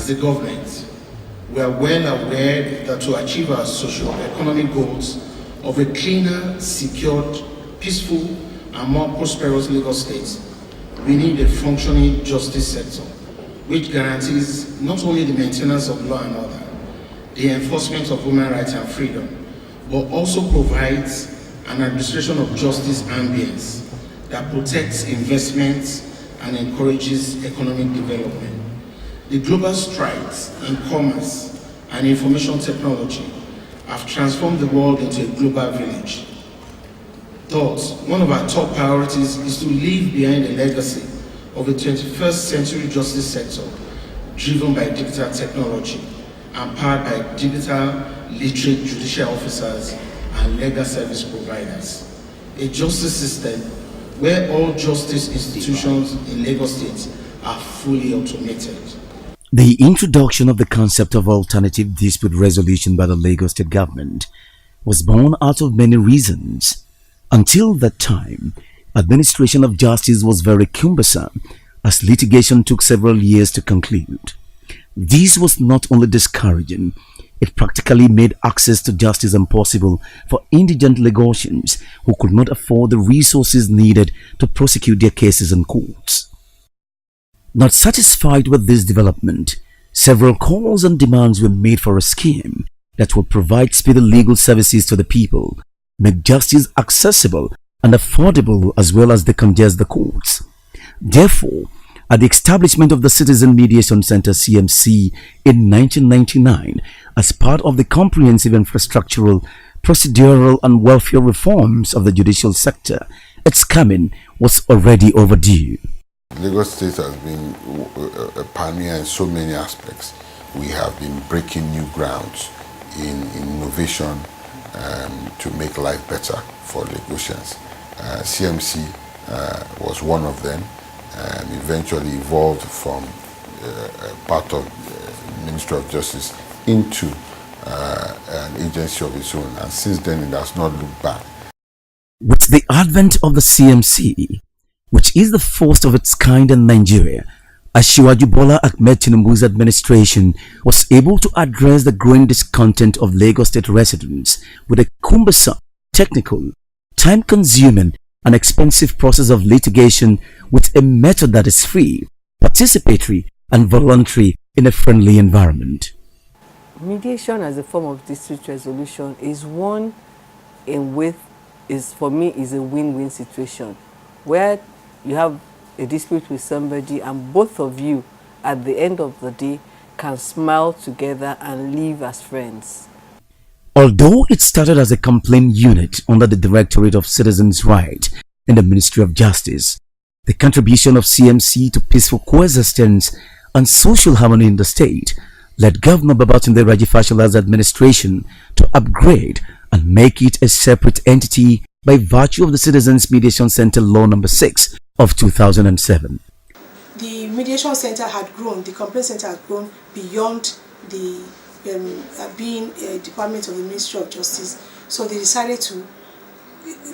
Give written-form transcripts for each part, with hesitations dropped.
As a government, we are well aware that to achieve our socio-economic goals of a cleaner, secured, peaceful, and more prosperous Lagos state, we need a functioning justice sector, which guarantees not only the maintenance of law and order, the enforcement of human rights and freedom, but also provides an administration of justice ambience that protects investments and encourages economic development. The global strides in commerce and information technology have transformed the world into a global village. Thus, one of our top priorities is to leave behind a legacy of a 21st century justice sector driven by digital technology and powered by digital literate judicial officers and legal service providers. A justice system where all justice institutions in Lagos State are fully automated. The introduction of the concept of alternative dispute resolution by the Lagos State government was born out of many reasons. Until that time, administration of justice was very cumbersome as litigation took several years to conclude. This was not only discouraging, it practically made access to justice impossible for indigent Lagosians who could not afford the resources needed to prosecute their cases in courts. Not satisfied with this development, several calls and demands were made for a scheme that would provide speedy legal services to the people, make justice accessible and affordable as well as decongest the courts. Therefore, at the establishment of the Citizen Mediation Center CMC in 1999 as part of the comprehensive infrastructural, procedural and welfare reforms of the judicial sector, its coming was already overdue. Lagos State has been a pioneer in so many aspects. We have been breaking new grounds in innovation to make life better for Lagosians. CMC was one of them, and eventually evolved from part of the Ministry of Justice into an agency of its own, and since then it has not looked back. With the advent of the CMC, which is the first of its kind in Nigeria, Asiwaju Bola Ahmed Tinubu's administration was able to address the growing discontent of Lagos State residents with a cumbersome, technical, time-consuming and expensive process of litigation with a method that is free, participatory and voluntary in a friendly environment. Mediation as a form of dispute resolution is one in which for me is a win-win situation where you have a dispute with somebody and both of you at the end of the day can smile together and live as friends. Although it started as a complaint unit under the Directorate of Citizens' Rights in the Ministry of Justice, the contribution of CMC to peaceful coexistence and social harmony in the state led Governor Babatunde Raji Fashola's administration to upgrade and make it a separate entity by virtue of the Citizens Mediation Center Law No. 6 of 2007. The mediation center had grown, the complaint center had grown beyond the being a department of the Ministry of Justice, so they decided to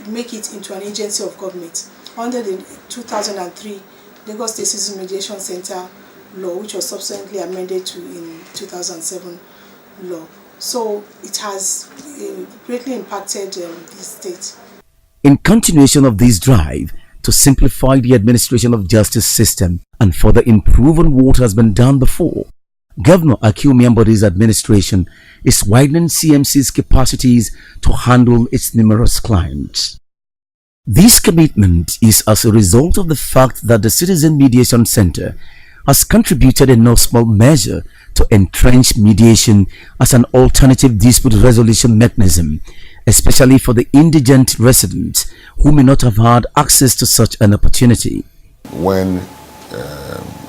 make it into an agency of government under the 2003 Lagos State Citizen Mediation Center law, which was subsequently amended to in 2007 law. So it has greatly impacted the state. In continuation of this drive to simplify the administration of justice system and further improve on what has been done before, Governor Akeem Miambode's administration is widening CMC's capacities to handle its numerous clients. This commitment is as a result of the fact that the Citizen Mediation Center has contributed in no small measure to entrench mediation as an alternative dispute resolution mechanism, especially for the indigent residents who may not have had access to such an opportunity. When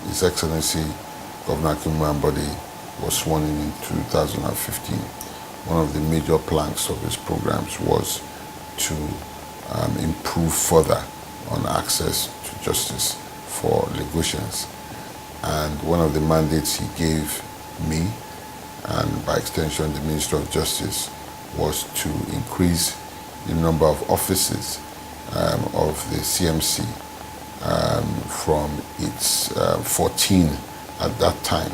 His Excellency Governor Akeem Miambode was sworn in 2015, one of the major planks of his programs was to improve further on access to justice for Lagosians. And one of the mandates he gave me, and by extension the Minister of Justice, was to increase the number of offices of the CMC from its 14 at that time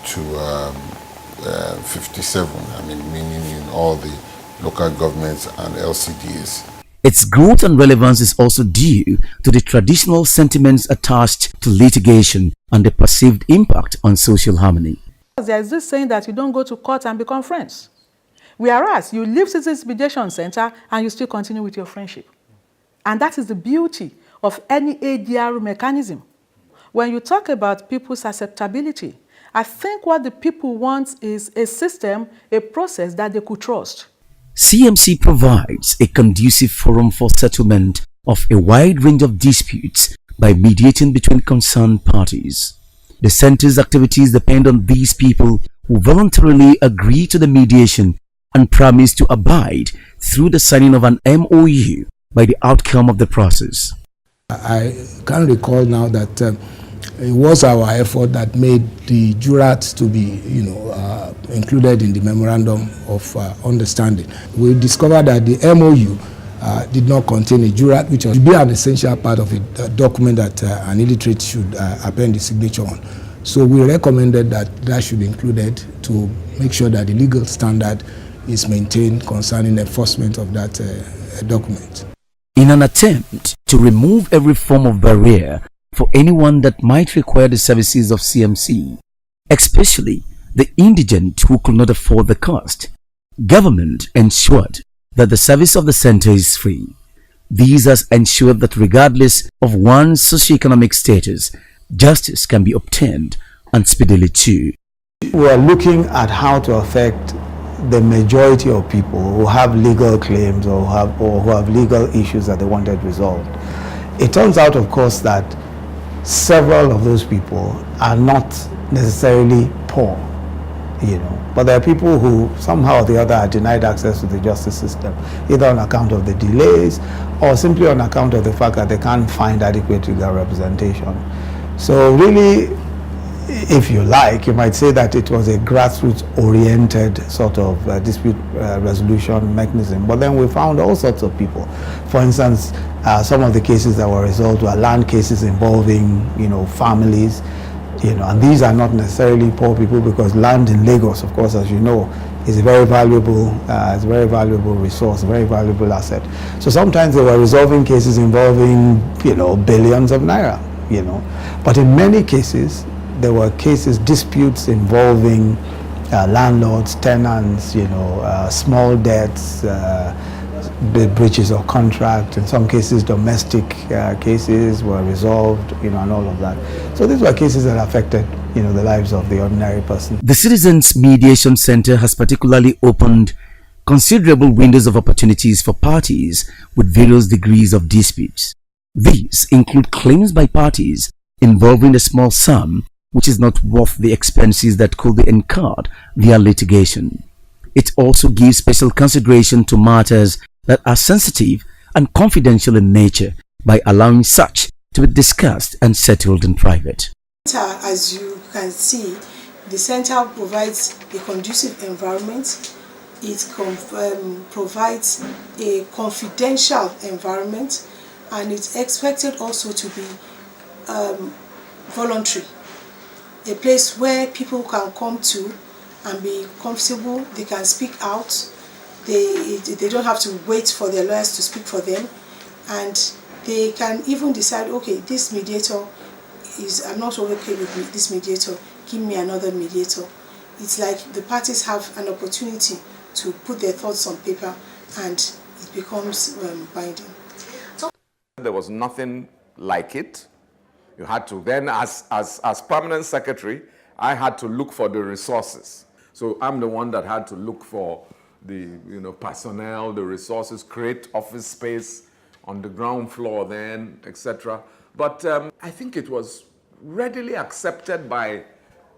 57, I mean, meaning in all the local governments and LCDs. Its growth and relevance is also due to the traditional sentiments attached to litigation and the perceived impact on social harmony. There is this saying that you don't go to court and become friends. Whereas you leave Citizens Mediation Center and you still continue with your friendship. And that is the beauty of any ADR mechanism. When you talk about people's acceptability, I think what the people want is a system, a process that they could trust. CMC provides a conducive forum for settlement of a wide range of disputes by mediating between concerned parties. The center's activities depend on these people who voluntarily agree to the mediation and promise to abide through the signing of an MOU by the outcome of the process. I can recall now that it was our effort that made the jurats to be, included in the memorandum of understanding. We discovered that the MOU did not contain a jurat, which should be an essential part of a document that an illiterate should append the signature on. So we recommended that should be included to make sure that the legal standard is maintained concerning enforcement of that document. In an attempt to remove every form of barrier for anyone that might require the services of CMC, especially the indigent who could not afford the cost, government ensured that the service of the center is free. These has ensured that regardless of one's socioeconomic status, justice can be obtained and speedily too. We are looking at how to affect the majority of people who have legal claims or who have legal issues that they wanted resolved. It turns out, of course, that several of those people are not necessarily poor, but there are people who somehow or the other are denied access to the justice system, either on account of the delays or simply on account of the fact that they can't find adequate legal representation. So really, if you like, you might say that it was a grassroots-oriented sort of dispute resolution mechanism. But then we found all sorts of people. For instance, some of the cases that were resolved were land cases involving, families, and these are not necessarily poor people, because land in Lagos, of course, as you know, is a very valuable, resource, a very valuable asset. So sometimes they were resolving cases involving, billions of naira, But in many cases, there were disputes involving landlords, tenants, small debts, the breaches of contract. In some cases, domestic cases were resolved, and all of that. So these were cases that affected, the lives of the ordinary person. The Citizens Mediation Center has particularly opened considerable windows of opportunities for parties with various degrees of disputes. These include claims by parties involving a small sum which is not worth the expenses that could be incurred via litigation. It also gives special consideration to matters that are sensitive and confidential in nature by allowing such to be discussed and settled in private. As you can see, the center provides a conducive environment. It provides a confidential environment, and it's expected also to be voluntary. A place where people can come to and be comfortable, they can speak out, they don't have to wait for their lawyers to speak for them, and they can even decide, okay, this mediator I'm not okay with this mediator, give me another mediator. It's like the parties have an opportunity to put their thoughts on paper, and it becomes binding. There was nothing like it. You had to then, as permanent secretary, I had to look for the resources. So I'm the one that had to look for the personnel, the resources, create office space on the ground floor then, etc. But I think it was readily accepted by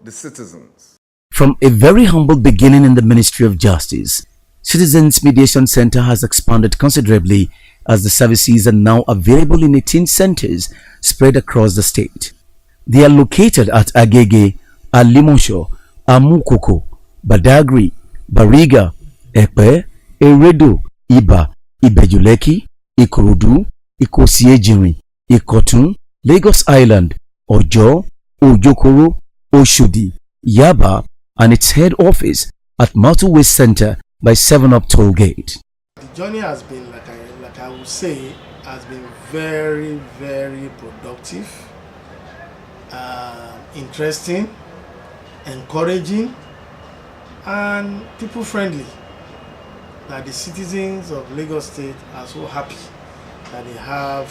the citizens. From a very humble beginning in the Ministry of Justice, Citizens Mediation Center has expanded considerably as the services are now available in 18 centers spread across the state. They are located at Agege, Alimosho, Amukoko, Badagry, Bariga, Epe, Eredo, Iba, Ibejuleki, Ikorodu, Ikosiejiri, Ikotun, Lagos Island, Ojo, Ojokoro, Oshodi, Yaba, and its head office at Motorway Center by 7-Up Toll Gate. The journey has been, like I would say, has been very, very productive, interesting, encouraging, and people-friendly. That the citizens of Lagos State are so happy that they have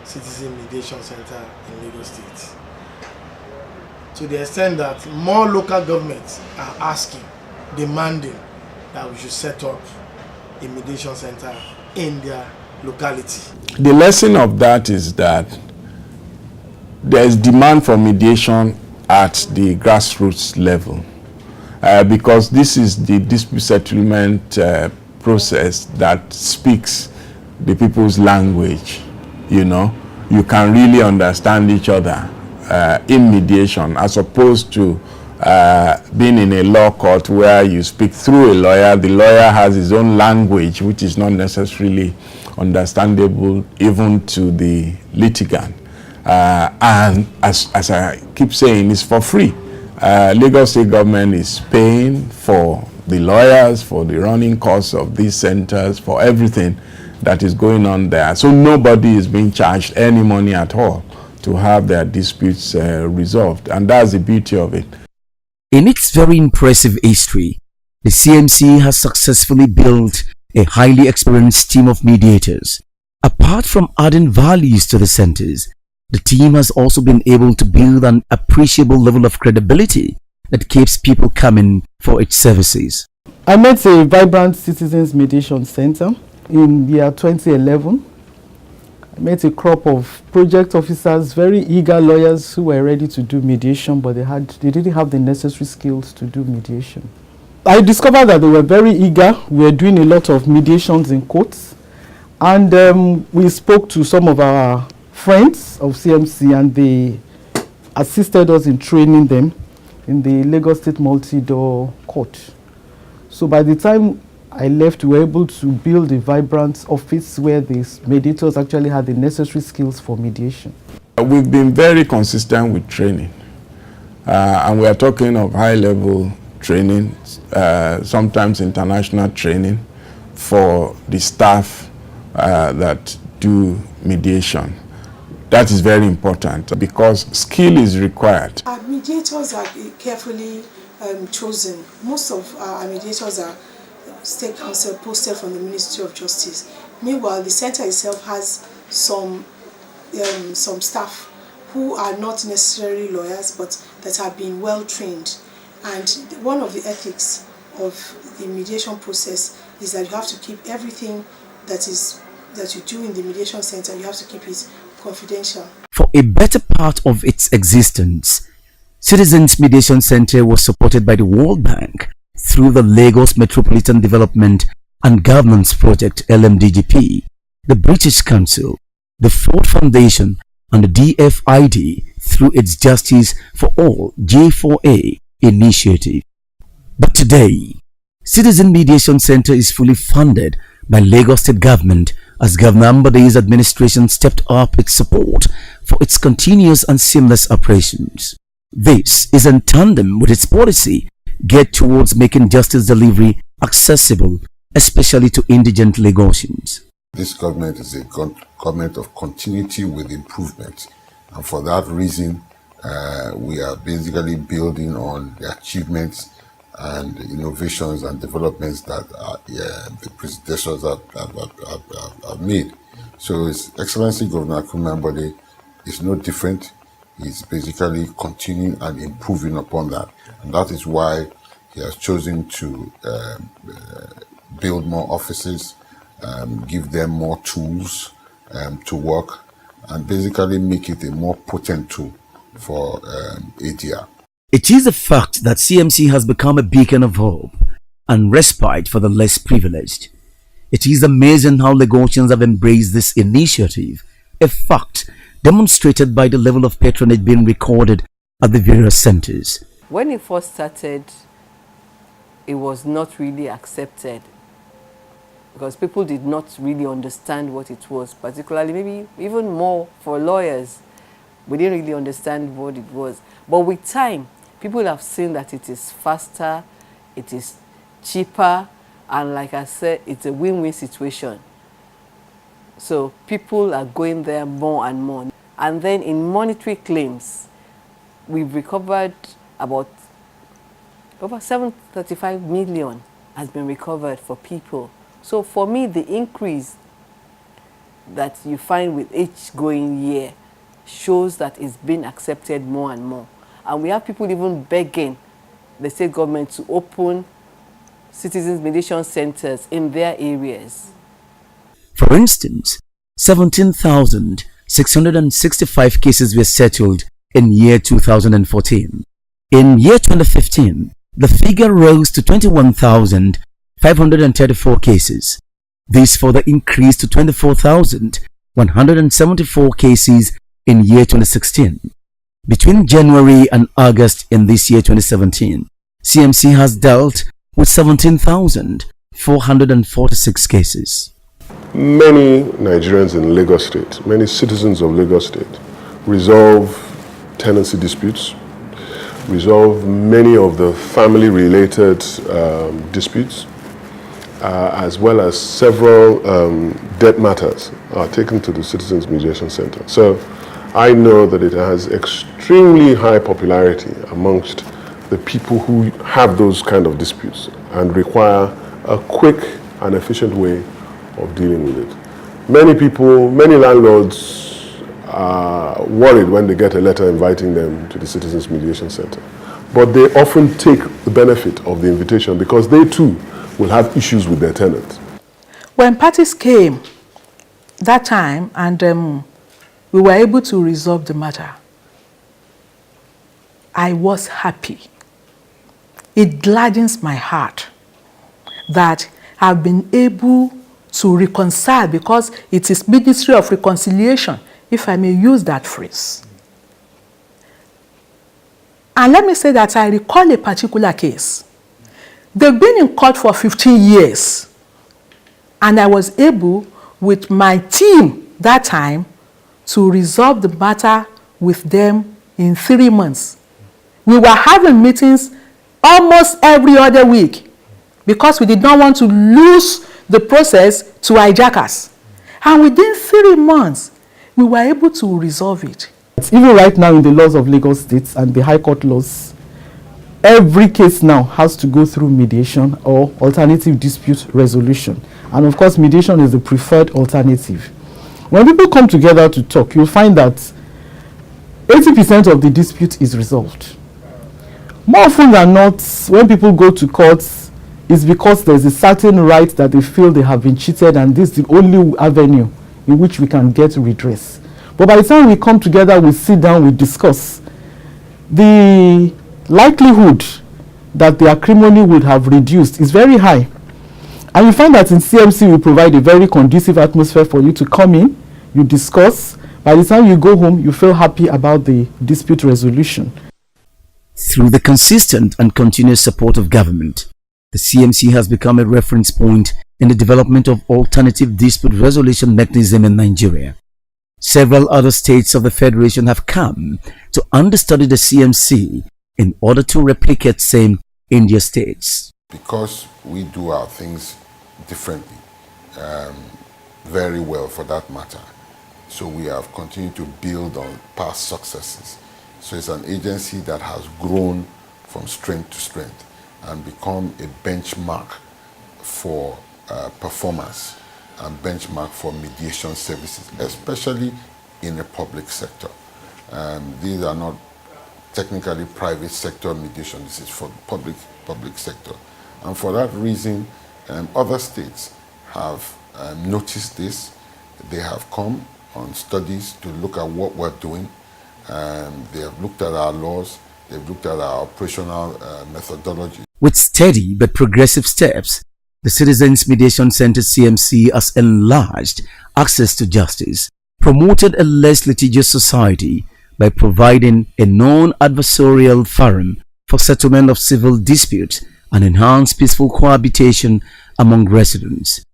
Citizen Mediation Center in Lagos State. To the extent that more local governments are asking, demanding that we should set up a mediation center in their locality. The lesson of that is that there is demand for mediation at the grassroots level, because this is the dispute settlement process that speaks the people's language. You know, you can really understand each other in mediation, as opposed to being in a law court where you speak through a lawyer. The lawyer has his own language, which is not necessarily understandable even to the litigant. And as I keep saying, it's for free. Lagos State government is paying for the lawyers, for the running costs of these centers, for everything that is going on there. So nobody is being charged any money at all to have their disputes resolved. And that's the beauty of it. In its very impressive history, the CMC has successfully built a highly experienced team of mediators. Apart from adding values to the centers, the team has also been able to build an appreciable level of credibility that keeps people coming for its services. I met a vibrant citizens mediation center in the year 2011. I met a crop of project officers, very eager lawyers who were ready to do mediation, but they didn't have the necessary skills to do mediation. I discovered that they were very eager. We were doing a lot of mediations in courts, and we spoke to some of our friends of CMC, and they assisted us in training them in the Lagos State Multi-Door Court. So by the time I left, we were able to build a vibrant office where the mediators actually had the necessary skills for mediation. We've been very consistent with training, and we are talking of high-level training, sometimes international training for the staff that do mediation. That is very important because skill is required. Our mediators are carefully chosen. Most of our mediators are State Council posted from the Ministry of Justice. Meanwhile, the center itself has some staff who are not necessarily lawyers, but that have been well trained. And one of the ethics of the mediation process is that you have to keep everything that you do in the mediation center, you have to keep it confidential. For a better part of its existence, Citizens Mediation Center was supported by the World Bank through the Lagos Metropolitan Development and Governance Project LMDGP, the British Council, the Ford Foundation, and the DFID through its Justice for All J4A initiative. But today, Citizen Mediation Center is fully funded by Lagos State Government as Governor Ambade's administration stepped up its support for its continuous and seamless operations. This is in tandem with its policy geared towards making justice delivery accessible, especially to indigent Lagosians. This government is a government of continuity with improvement, and for that reason, we are basically building on the achievements and innovations and developments that the predecessors have made. So His Excellency Governor Ambade is no different. He's basically continuing and improving upon that. And that is why he has chosen to build more offices, give them more tools to work, and basically make it a more potent tool for ADR. It is a fact that CMC has become a beacon of hope and respite for the less privileged. It is amazing how Lagosians have embraced this initiative, a fact demonstrated by the level of patronage being recorded at the various centers. When it first started, it was not really accepted because people did not really understand what it was, particularly maybe even more for lawyers. We didn't really understand what it was. But with time, people have seen that it is faster, it is cheaper, and like I said, it's a win-win situation. So people are going there more and more. And then in monetary claims, we've recovered about over 735 million has been recovered for people. So for me, the increase that you find with each going year shows that it's been accepted more and more. And we have people even begging the state government to open citizens mediation centers in their areas. For instance, 17,665 cases were settled in year 2014. In year 2015, the figure rose to 21,534 cases. This further increased to 24,174 cases in year 2016. Between January and August in this year 2017, CMC has dealt with 17,446 cases. Many Nigerians in Lagos State, many citizens of Lagos State resolve tenancy disputes, resolve many of the family-related disputes, as well as several debt matters are taken to the Citizens Mediation Center. So I know that it has extremely high popularity amongst the people who have those kind of disputes and require a quick and efficient way of dealing with it. Many people, many landlords are worried when they get a letter inviting them to the Citizens Mediation Center. But they often take the benefit of the invitation because they too will have issues with their tenants. When parties came that time and we were able to resolve the matter, I was happy. It gladdens my heart that I've been able to reconcile, because it is Ministry of Reconciliation, if I may use that phrase. And let me say that I recall a particular case. They've been in court for 15 years. And I was able, with my team that time, to resolve the matter with them in 3 months. We were having meetings almost every other week because we did not want to lose the process to hijackers. And within 3 months, we were able to resolve it. Even right now in the laws of Lagos State and the High Court laws, every case now has to go through mediation or alternative dispute resolution. And of course, mediation is the preferred alternative. When people come together to talk, you'll find that 80% of the dispute is resolved. More often than not, when people go to courts, it's because there's a certain right that they feel they have been cheated, and this is the only avenue in which we can get redress. But by the time we come together, we sit down, we discuss, the likelihood that the acrimony would have reduced is very high. And you find that in CMC, we provide a very conducive atmosphere for you to come in, you discuss. By the time you go home, you feel happy about the dispute resolution. Through the consistent and continuous support of government, the CMC has become a reference point in the development of alternative dispute resolution mechanism in Nigeria. Several other states of the Federation have come to understudy the CMC in order to replicate same in their states. Because we do our things differently, very well for that matter. So we have continued to build on past successes. So it's an agency that has grown from strength to strength and become a benchmark for performance and benchmark for mediation services, especially in the public sector. These are not technically private sector mediation, this is for public sector. And for that reason, other states have noticed this. They have come on studies to look at what we're doing. They have looked at our laws, they've looked at our operational methodology. With steady but progressive steps, the Citizens Mediation Center CMC has enlarged access to justice, promoted a less litigious society by providing a non-adversarial forum for settlement of civil disputes and enhanced peaceful cohabitation among residents.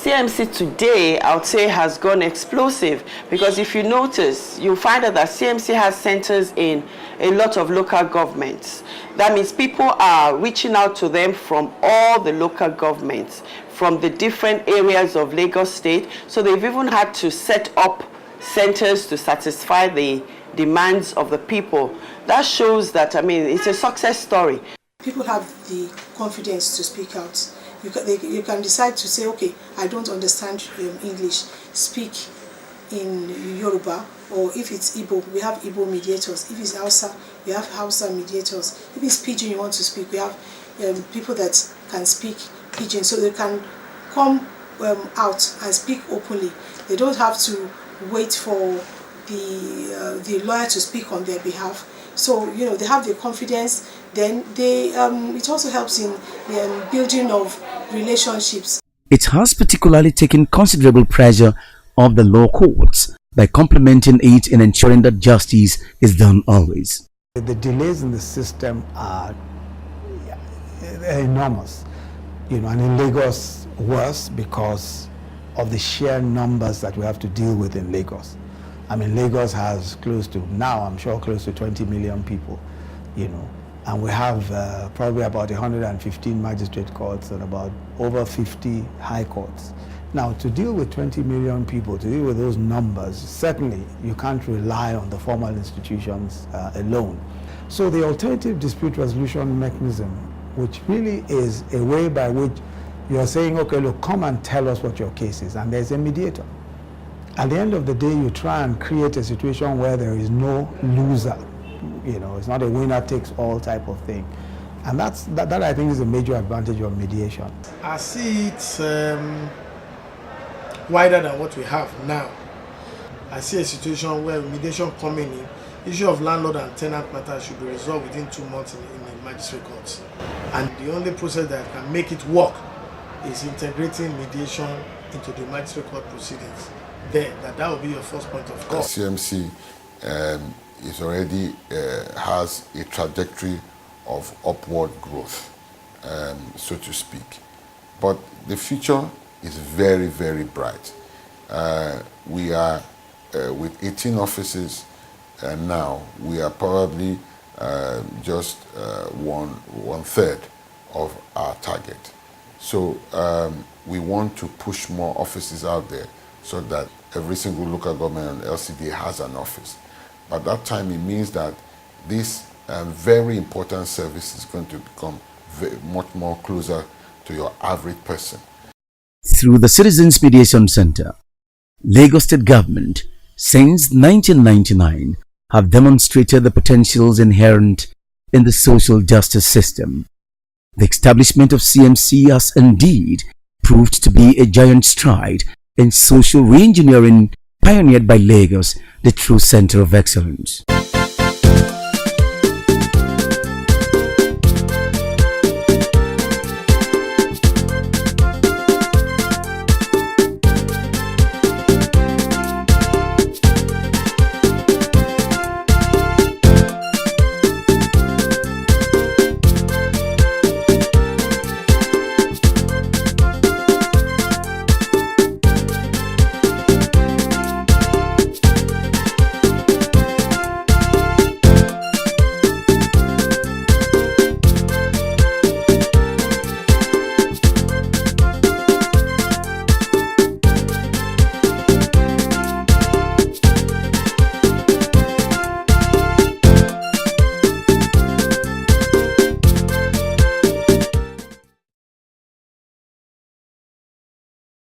CMC today, I would say, has gone explosive, because if you notice, you find out that CMC has centers in a lot of local governments. That means people are reaching out to them from all the local governments, from the different areas of Lagos State. So they've even had to set up centers to satisfy the demands of the people. That shows that, I mean, it's a success story. People have the confidence to speak out. You can decide to say, okay, I don't understand English, speak in Yoruba, or if it's Igbo, we have Igbo mediators. If it's Hausa, we have Hausa mediators. If it's Pidgin you want to speak, we have people that can speak Pidgin, so they can come out and speak openly. They don't have to wait for the lawyer to speak on their behalf. So, you know, they have the confidence. Then it also helps in the building of relationships. It has particularly taken considerable pressure off the law courts by complementing it in ensuring that justice is done always. The delays in the system are enormous, you know, and in Lagos worse because of the sheer numbers that we have to deal with in Lagos. I mean, Lagos has close to, now I'm sure, close to 20 million people, you know, and we have probably about 115 magistrate courts and about over 50 high courts. Now, to deal with 20 million people, to deal with those numbers, certainly you can't rely on the formal institutions alone. So the alternative dispute resolution mechanism, which really is a way by which you're saying, okay, look, come and tell us what your case is, and there's a mediator. At the end of the day, you try and create a situation where there is no loser. You know, it's not a winner-takes-all type of thing. And that I think is a major advantage of mediation. I see it wider than what we have now. I see a situation where mediation coming in, issue of landlord and tenant matter should be resolved within 2 months in the magistrate courts. And the only process that can make it work is integrating mediation into the magistrate court proceedings. Then that will be your first point of call. CMC is already has a trajectory of upward growth, so to speak. But the future is very, very bright. We are, with 18 offices now, we are probably just one third of our target. So we want to push more offices out there so that every single local government and LCD has an office. By that time, it means that this very important service is going to become much more closer to your average person. Through the Citizens Mediation Center, Lagos State Government, since 1999, have demonstrated the potentials inherent in the social justice system. The establishment of CMC has indeed proved to be a giant stride in social reengineering pioneered by Lagos, the true center of excellence.